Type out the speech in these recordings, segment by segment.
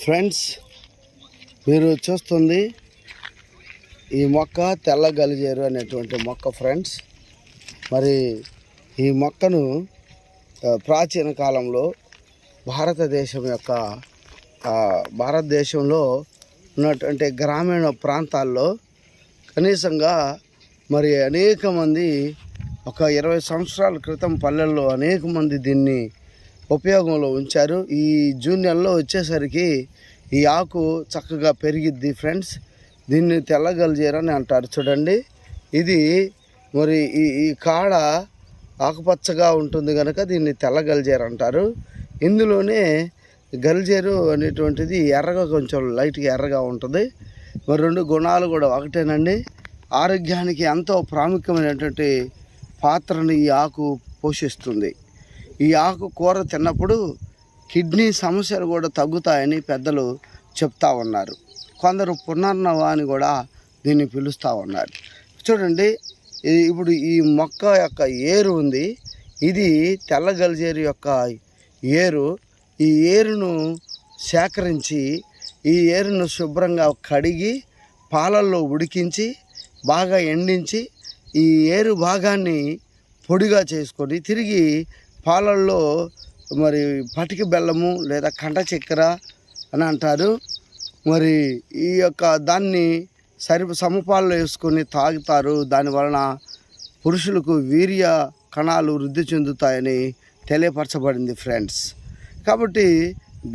Friends, మీరు చూస్తుంది ఈ మొక్క తెల్ల గలిజేరు అనేటువంటి మొక్క ఫ్రెండ్స్. మరి ఈ మొక్కను ప్రాచీన కాలంలో భారతదేశంలో ఉన్నటువంటి గ్రామీణ ప్రాంతాల్లో కనీసంగా మరి అనేక మంది ఒక 20 సంవత్సరాల క్రితం పల్లెల్లో అనేక మంది దీన్ని ఉపయోగంలో ఉంచారు. ఈ జూన్ నెలలో వచ్చేసరికి ఈ ఆకు చక్కగా పెరిగిద్ది ఫ్రెండ్స్. దీన్ని తెల్ల గలిజేరు అని అంటారు. చూడండి, ఇది మరి ఈ కాడ ఆకుపచ్చగా ఉంటుంది కనుక దీన్ని తెల్ల గలిజేరు అంటారు. ఇందులోనే గలిజేరు అనేటువంటిది ఎర్రగా, కొంచెం లైట్గా ఎర్రగా ఉంటుంది. మరి రెండు గుణాలు కూడా ఒకటేనండి. ఆరోగ్యానికి ఎంతో ప్రాముఖ్యమైనటువంటి పాత్రను ఈ ఆకు పోషిస్తుంది. ఈ ఆకు కూర తిన్నప్పుడు కిడ్నీ సమస్యలు కూడా తగ్గుతాయని పెద్దలు చెప్తా ఉన్నారు. కొందరు పునర్నవ అని కూడా దీన్ని పిలుస్తూ ఉన్నారు. చూడండి, ఇప్పుడు ఈ మొక్క యొక్క ఏరు ఉంది. ఇది తెల్ల గలిజేరు యొక్క ఏరు. ఈ ఏరును సేకరించి ఈ ఏరును శుభ్రంగా కడిగి పాలల్లో ఉడికించి బాగా ఎండించి ఈ ఏరు భాగాన్ని పొడిగా చేసుకొని తిరిగి పాలల్లో మరి పటిక బెల్లము లేదా కంట చక్కెర అని అంటారు. మరి ఈ యొక్క దాన్ని సమపాల్లో వేసుకొని తాగుతారు. దానివలన పురుషులకు వీర్య కణాలు వృద్ధి చెందుతాయని తెలియపరచబడింది ఫ్రెండ్స్. కాబట్టి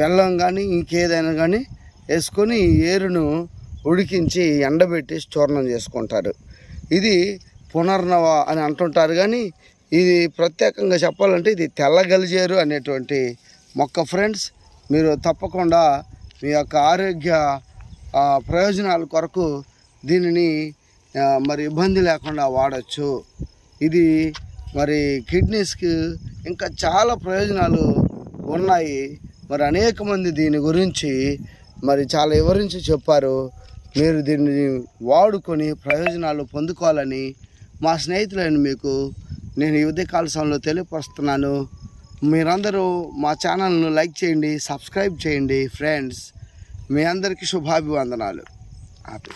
బెల్లం కానీ ఇంకేదైనా కానీ వేసుకొని ఏరును ఉడికించి ఎండబెట్టి చూర్ణం చేసుకుంటారు. ఇది పునర్నవ అని అంటుంటారు. కానీ ఇది ప్రత్యేకంగా చెప్పాలంటే ఇది తెల్ల గలిజేరు అనేటువంటి మొక్క ఫ్రెండ్స్. మీరు తప్పకుండా మీ యొక్క ఆరోగ్య ప్రయోజనాల కొరకు దీనిని మరి ఇబ్బంది లేకుండా వాడచ్చు. ఇది మరి కిడ్నీస్కి ఇంకా చాలా ప్రయోజనాలు ఉన్నాయి. మరి అనేక మంది దీని గురించి మరి చాలా వివరించి చెప్పారు. మీరు దీన్ని వాడుకొని ప్రయోజనాలు పొందుకోవాలని మా స్నేహితులైన మీకు నేను ఈ ఉదయకాల సమయంలో తెలియపరుస్తున్నాను. మీరందరూ మా ఛానల్ను లైక్ చేయండి, సబ్స్క్రైబ్ చేయండి ఫ్రెండ్స్. మీ అందరికీ శుభాభివందనాలు. హ్యాపీ